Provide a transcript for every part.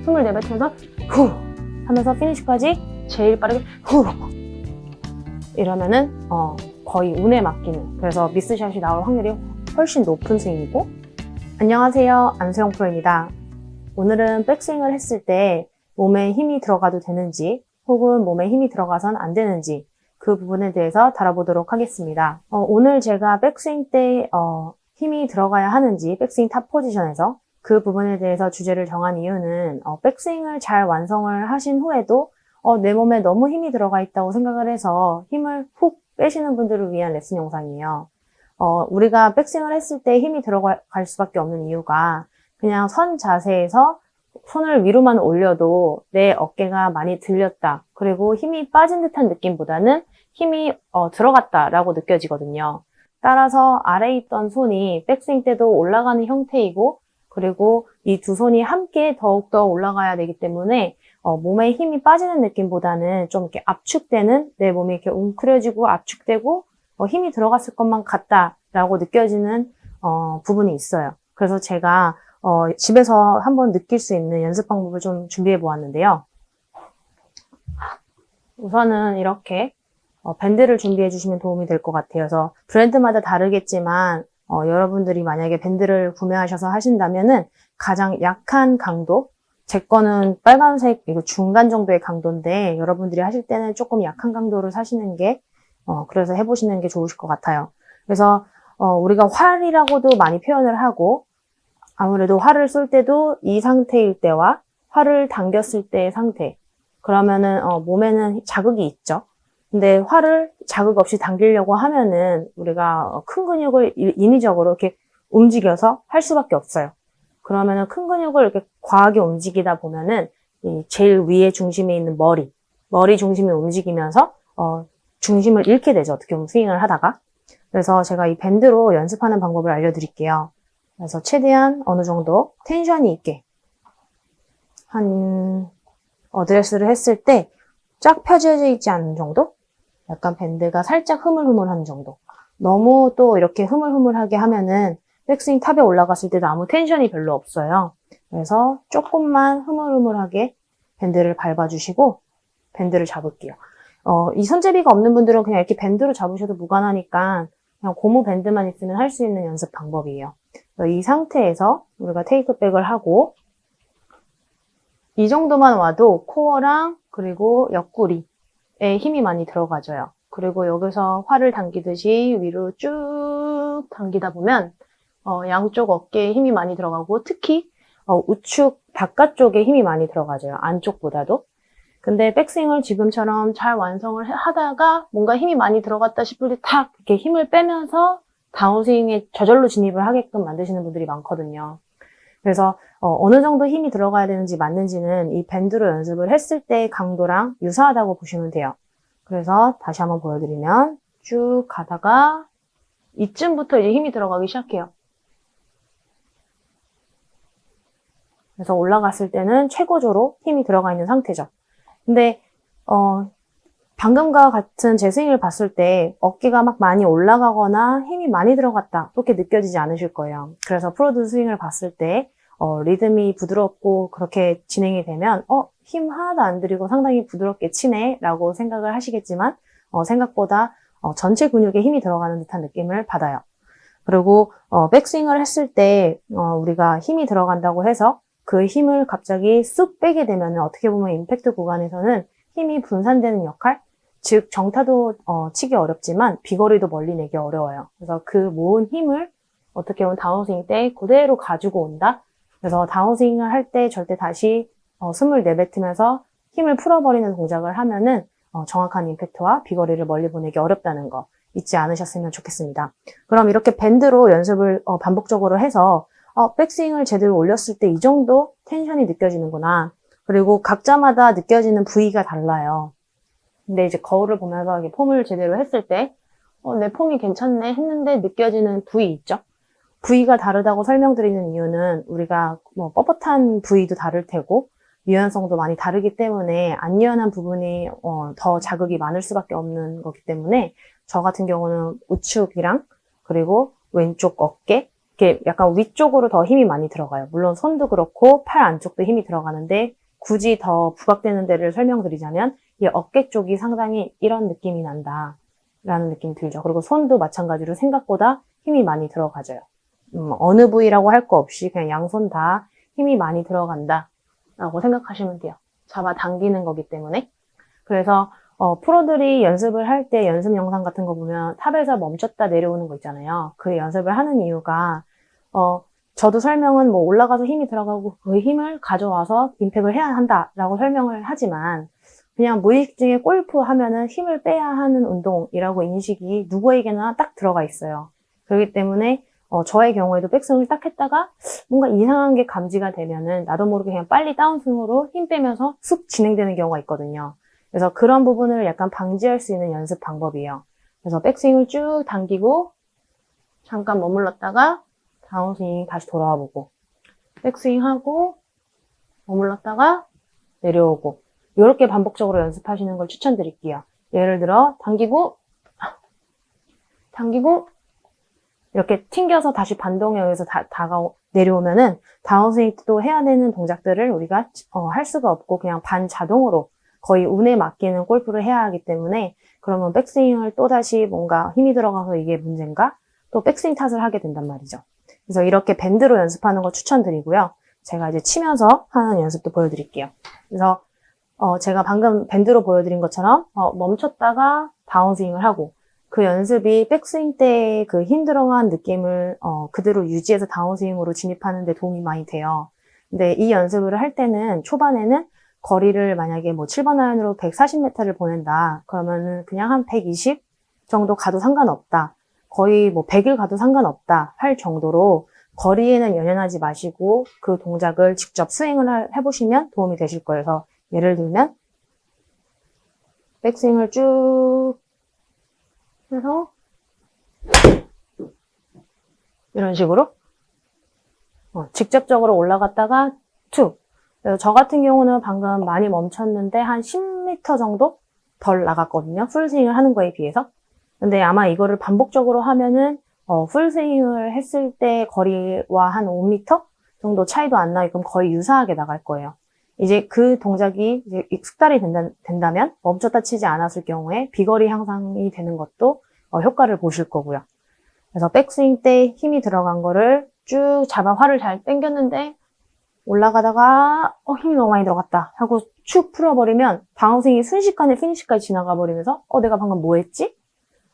숨을 내뱉으면서 후 하면서 피니쉬까지 제일 빠르게 후 이러면은 거의 운에 맡기는, 그래서 미스샷이 나올 확률이 훨씬 높은 스윙이고. 안녕하세요, 안수영 프로입니다. 오늘은 백스윙을 했을 때 몸에 힘이 들어가도 되는지 혹은 몸에 힘이 들어가선 안 되는지 그 부분에 대해서 다뤄보도록 하겠습니다. 오늘 제가 백스윙 때 힘이 들어가야 하는지, 백스윙 탑 포지션에서 그 부분에 대해서 주제를 정한 이유는 백스윙을 잘 완성을 하신 후에도 내 몸에 너무 힘이 들어가 있다고 생각을 해서 힘을 훅 빼시는 분들을 위한 레슨 영상이에요. 우리가 백스윙을 했을 때 힘이 들어갈 수밖에 없는 이유가 그냥 선 자세에서 손을 위로만 올려도 내 어깨가 많이 들렸다, 그리고 힘이 빠진 듯한 느낌보다는 힘이 들어갔다라고 느껴지거든요. 따라서 아래에 있던 손이 백스윙 때도 올라가는 형태이고, 그리고 이 두 손이 함께 더욱더 올라가야 되기 때문에 몸에 힘이 빠지는 느낌보다는 좀 이렇게 압축되는, 내 몸이 이렇게 웅크려지고 압축되고 힘이 들어갔을 것만 같다라고 느껴지는 부분이 있어요. 그래서 제가 집에서 한번 느낄 수 있는 연습 방법을 좀 준비해 보았는데요. 우선은 이렇게 밴드를 준비해 주시면 도움이 될 것 같아요. 그래서 브랜드마다 다르겠지만 여러분들이 만약에 밴드를 구매하셔서 하신다면은 가장 약한 강도, 제 거는 빨간색 이거 중간 정도의 강도인데 여러분들이 하실 때는 조금 약한 강도를 사시는 게 그래서 해보시는 게 좋으실 것 같아요. 그래서 우리가 활이라고도 많이 표현을 하고, 아무래도 활을 쏠 때도 이 상태일 때와 활을 당겼을 때의 상태, 그러면은 몸에는 자극이 있죠. 근데 활을 자극 없이 당기려고 하면은 우리가 큰 근육을 인위적으로 이렇게 움직여서 할 수밖에 없어요. 그러면은 큰 근육을 이렇게 과하게 움직이다 보면은 이 제일 위에 중심에 있는 머리 중심이 움직이면서 중심을 잃게 되죠. 어떻게 보면 스윙을 하다가. 그래서 제가 이 밴드로 연습하는 방법을 알려드릴게요. 그래서 최대한 어느 정도 텐션이 있게 한 어드레스를 했을 때 쫙 펴져져 있지 않은 정도? 약간 밴드가 살짝 흐물흐물한 정도. 너무 또 이렇게 흐물흐물하게 하면은 백스윙 탑에 올라갔을 때도 아무 텐션이 별로 없어요. 그래서 조금만 흐물흐물하게 밴드를 밟아주시고 밴드를 잡을게요. 이 손잡이가 없는 분들은 그냥 이렇게 밴드로 잡으셔도 무관하니까 그냥 고무 밴드만 있으면 할 수 있는 연습 방법이에요. 이 상태에서 우리가 테이크백을 하고 이 정도만 와도 코어랑 그리고 옆구리에 힘이 많이 들어가져요. 그리고 여기서 활을 당기듯이 위로 쭉 당기다 보면 양쪽 어깨에 힘이 많이 들어가고, 특히 우측 바깥쪽에 힘이 많이 들어가져요. 안쪽보다도. 근데 백스윙을 지금처럼 잘 완성을 하다가 뭔가 힘이 많이 들어갔다 싶을 때 탁 이렇게 힘을 빼면서 다운스윙에 저절로 진입을 하게끔 만드시는 분들이 많거든요. 그래서 어느 정도 힘이 들어가야 되는지 맞는지는 이 밴드로 연습을 했을 때의 강도랑 유사하다고 보시면 돼요. 그래서 다시 한번 보여드리면 쭉 가다가 이쯤부터 이제 힘이 들어가기 시작해요. 그래서 올라갔을 때는 최고조로 힘이 들어가 있는 상태죠. 근데 방금과 같은 제 스윙을 봤을 때 어깨가 막 많이 올라가거나 힘이 많이 들어갔다 그렇게 느껴지지 않으실 거예요. 그래서 프로들 스윙을 봤을 때 리듬이 부드럽고 그렇게 진행이 되면 힘 하나도 안 들이고 상당히 부드럽게 치네 라고 생각을 하시겠지만 생각보다 전체 근육에 힘이 들어가는 듯한 느낌을 받아요. 그리고 백스윙을 했을 때 우리가 힘이 들어간다고 해서 그 힘을 갑자기 쑥 빼게 되면 어떻게 보면 임팩트 구간에서는 힘이 분산되는 역할, 즉 정타도 치기 어렵지만 비거리도 멀리 내기 어려워요. 그래서 그 모은 힘을 어떻게 보면 다운스윙 때 그대로 가지고 온다. 그래서 다운스윙을 할 때 절대 다시 숨을 내뱉으면서 힘을 풀어버리는 동작을 하면은 정확한 임팩트와 비거리를 멀리 보내기 어렵다는 거 잊지 않으셨으면 좋겠습니다. 그럼 이렇게 밴드로 연습을 반복적으로 해서 백스윙을 제대로 올렸을 때 이 정도 텐션이 느껴지는구나. 그리고 각자마다 느껴지는 부위가 달라요. 근데 이제 거울을 보면서 이렇게 폼을 제대로 했을 때 내 폼이 괜찮네 했는데 느껴지는 부위 있죠? 부위가 다르다고 설명드리는 이유는 우리가 뭐 뻣뻣한 부위도 다를 테고 유연성도 많이 다르기 때문에 안 유연한 부분이 더 자극이 많을 수밖에 없는 거기 때문에 저 같은 경우는 우측이랑 그리고 왼쪽 어깨 이렇게 약간 위쪽으로 더 힘이 많이 들어가요. 물론 손도 그렇고 팔 안쪽도 힘이 들어가는데 굳이 더 부각되는 데를 설명드리자면 이 어깨 쪽이 상당히 이런 느낌이 난다 라는 느낌이 들죠. 그리고 손도 마찬가지로 생각보다 힘이 많이 들어가져요. 어느 부위라고 할 거 없이 그냥 양손 다 힘이 많이 들어간다 라고 생각하시면 돼요. 잡아당기는 거기 때문에. 그래서 프로들이 연습을 할 때 연습 영상 같은 거 보면 탑에서 멈췄다 내려오는 거 있잖아요. 그 연습을 하는 이유가 저도 설명은 뭐 올라가서 힘이 들어가고 그 힘을 가져와서 임팩을 해야 한다라고 설명을 하지만 그냥 무의식 중에 골프 하면은 힘을 빼야 하는 운동이라고 인식이 누구에게나 딱 들어가 있어요. 그렇기 때문에 저의 경우에도 백스윙을 딱 했다가 뭔가 이상한 게 감지가 되면은 나도 모르게 그냥 빨리 다운스윙으로 힘 빼면서 쑥 진행되는 경우가 있거든요. 그래서 그런 부분을 약간 방지할 수 있는 연습 방법이에요. 그래서 백스윙을 쭉 당기고 잠깐 머물렀다가 다운스윙 다시 돌아와 보고 백스윙 하고 머물렀다가 내려오고 이렇게 반복적으로 연습하시는 걸 추천드릴게요. 예를 들어 당기고 이렇게 튕겨서 다시 반동에 의해서 내려오면은 다운스윙 또 해야 되는 동작들을 우리가 할 수가 없고 그냥 반자동으로 거의 운에 맡기는 골프를 해야 하기 때문에 그러면 백스윙을 또다시 뭔가 힘이 들어가서 이게 문제인가? 또 백스윙 탓을 하게 된단 말이죠. 그래서 이렇게 밴드로 연습하는 거 추천드리고요. 제가 이제 치면서 하는 연습도 보여드릴게요. 그래서 제가 방금 밴드로 보여드린 것처럼 멈췄다가 다운스윙을 하고 그 연습이 백스윙 때 그 힘들어간 느낌을 그대로 유지해서 다운스윙으로 진입하는 데 도움이 많이 돼요. 근데 이 연습을 할 때는 초반에는 거리를 만약에 뭐 7번 아이언으로 140m를 보낸다. 그러면은 그냥 한 120 정도 가도 상관없다. 거의 뭐 100일 가도 상관없다 할 정도로 거리에는 연연하지 마시고 그 동작을 직접 스윙을 해보시면 도움이 되실 거예요. 그래서 예를 들면 백스윙을 쭉 해서 이런 식으로 직접적으로 올라갔다가 툭. 그래서 저 같은 경우는 방금 많이 멈췄는데 한 10m 정도 덜 나갔거든요. 풀스윙을 하는 거에 비해서. 근데 아마 이거를 반복적으로 하면은 풀스윙을 했을 때 거리와 한 5m 정도 차이도 안 나요. 그럼 거의 유사하게 나갈 거예요. 이제 그 동작이 이제 익숙달이 된다면 멈췄다 치지 않았을 경우에 비거리 향상이 되는 것도 효과를 보실 거고요. 그래서 백스윙 때 힘이 들어간 거를 쭉 잡아 활을 잘 당겼는데 올라가다가 힘이 너무 많이 들어갔다 하고 축 풀어버리면 다운스윙이 순식간에 피니시까지 지나가 버리면서 내가 방금 뭐 했지?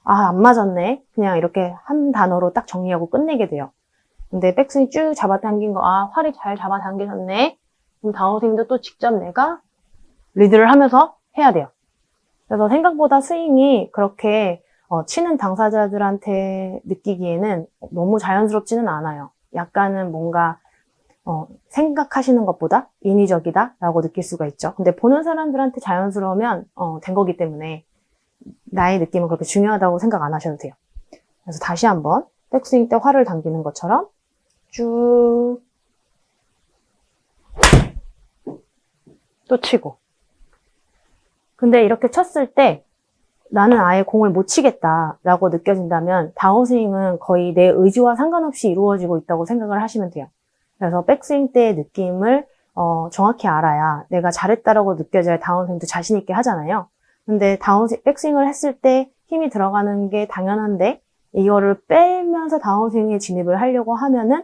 안 맞았네. 그냥 이렇게 한 단어로 딱 정리하고 끝내게 돼요. 근데 백스윙 쭉 잡아당긴 거 활이 잘 잡아당기셨네. 그럼 다운스윙도 또 직접 내가 리드를 하면서 해야 돼요. 그래서 생각보다 스윙이 그렇게 치는 당사자들한테 느끼기에는 너무 자연스럽지는 않아요. 약간은 뭔가 생각하시는 것보다 인위적이다 라고 느낄 수가 있죠. 근데 보는 사람들한테 자연스러우면 된 거기 때문에 나의 느낌은 그렇게 중요하다고 생각 안 하셔도 돼요. 그래서 다시 한번 백스윙 때 활을 당기는 것처럼 쭉 또 치고. 근데 이렇게 쳤을 때 나는 아예 공을 못 치겠다라고 느껴진다면 다운스윙은 거의 내 의지와 상관없이 이루어지고 있다고 생각을 하시면 돼요. 그래서 백스윙 때의 느낌을 정확히 알아야 내가 잘했다라고 느껴져야 다운스윙도 자신 있게 하잖아요. 근데 백스윙을 했을 때 힘이 들어가는 게 당연한데 이거를 빼면서 다운스윙에 진입을 하려고 하면은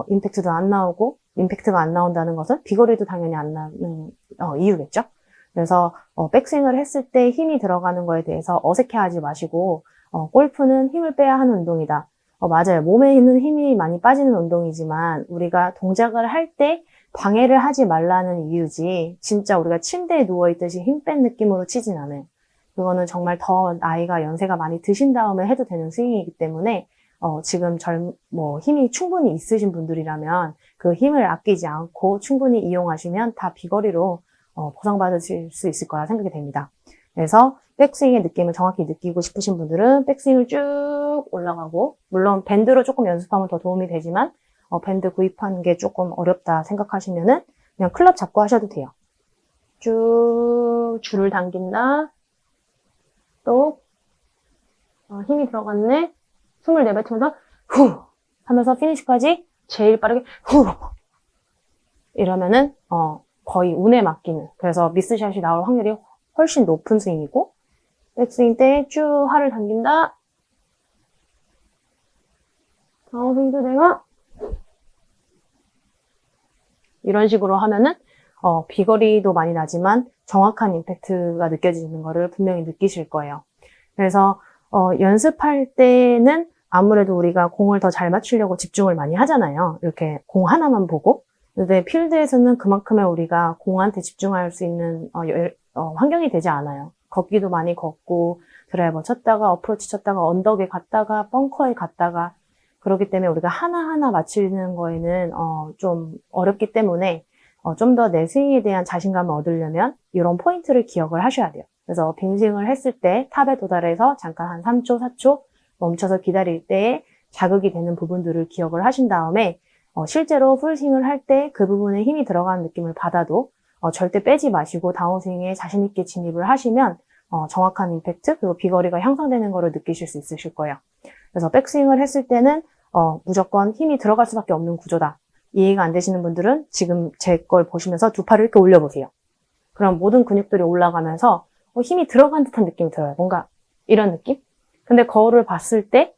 임팩트도 안 나오고 임팩트가 안 나온다는 것은 비거리도 당연히 안 나는 이유겠죠. 그래서 백스윙을 했을 때 힘이 들어가는 거에 대해서 어색해하지 마시고 골프는 힘을 빼야 하는 운동이다. 맞아요. 몸에 있는 힘이 많이 빠지는 운동이지만 우리가 동작을 할 때 방해를 하지 말라는 이유지 진짜 우리가 침대에 누워있듯이 힘 뺀 느낌으로 치진 않아요. 그거는 정말 더 나이가 연세가 많이 드신 다음에 해도 되는 스윙이기 때문에 지금 힘이 충분히 있으신 분들이라면 그 힘을 아끼지 않고 충분히 이용하시면 다 비거리로 보상받으실 수 있을 거라 생각이 됩니다. 그래서 백스윙의 느낌을 정확히 느끼고 싶으신 분들은 백스윙을 쭉 올라가고 물론 밴드로 조금 연습하면 더 도움이 되지만 밴드 구입하는 게 조금 어렵다 생각하시면은 그냥 클럽 잡고 하셔도 돼요. 쭉 줄을 당긴다. 또 힘이 들어갔네. 숨을 내뱉으면서 후 하면서 피니시까지 제일 빠르게 후 이러면은 거의 운에 맡기는, 그래서 미스샷이 나올 확률이 훨씬 높은 스윙이고, 백스윙 때 쭉 팔을 당긴다. 다운스윙도 내가 이런 식으로 하면은 비거리도 많이 나지만 정확한 임팩트가 느껴지는 거를 분명히 느끼실 거예요. 그래서 연습할 때는 아무래도 우리가 공을 더 잘 맞추려고 집중을 많이 하잖아요. 이렇게 공 하나만 보고. 근데 필드에서는 그만큼의 우리가 공한테 집중할 수 있는 환경이 되지 않아요. 걷기도 많이 걷고, 드라이버 쳤다가, 어프로치 쳤다가, 언덕에 갔다가, 벙커에 갔다가, 그렇기 때문에 우리가 하나하나 맞추는 거에는 좀 어렵기 때문에 좀 더 내 스윙에 대한 자신감을 얻으려면 이런 포인트를 기억을 하셔야 돼요. 그래서 빙스윙을 했을 때 탑에 도달해서 잠깐 한 3초, 4초 멈춰서 기다릴 때에 자극이 되는 부분들을 기억을 하신 다음에 실제로 풀스윙을 할 때 그 부분에 힘이 들어가는 느낌을 받아도 절대 빼지 마시고 다운스윙에 자신 있게 진입을 하시면 정확한 임팩트 그리고 비거리가 향상되는 거를 느끼실 수 있으실 거예요. 그래서 백스윙을 했을 때는 무조건 힘이 들어갈 수밖에 없는 구조다. 이해가 안 되시는 분들은 지금 제 걸 보시면서 두 팔을 이렇게 올려보세요. 그럼 모든 근육들이 올라가면서 힘이 들어간 듯한 느낌이 들어요. 뭔가 이런 느낌? 근데 거울을 봤을 때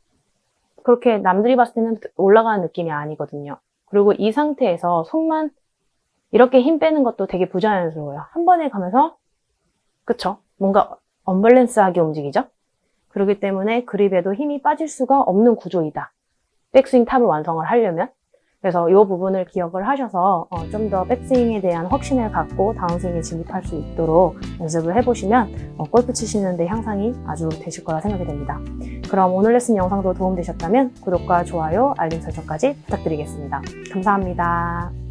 그렇게 남들이 봤을 때는 올라가는 느낌이 아니거든요. 그리고 이 상태에서 손만 이렇게 힘 빼는 것도 되게 부자연스러워요. 한 번에 가면서 그쵸? 뭔가 언밸런스하게 움직이죠? 그렇기 때문에 그립에도 힘이 빠질 수가 없는 구조이다. 백스윙 탑을 완성을 하려면. 그래서 이 부분을 기억을 하셔서 좀 더 백스윙에 대한 확신을 갖고 다운스윙에 진입할 수 있도록 연습을 해보시면 골프 치시는 데 향상이 아주 되실 거라 생각이 됩니다. 그럼 오늘 레슨 영상도 도움되셨다면 구독과 좋아요, 알림 설정까지 부탁드리겠습니다. 감사합니다.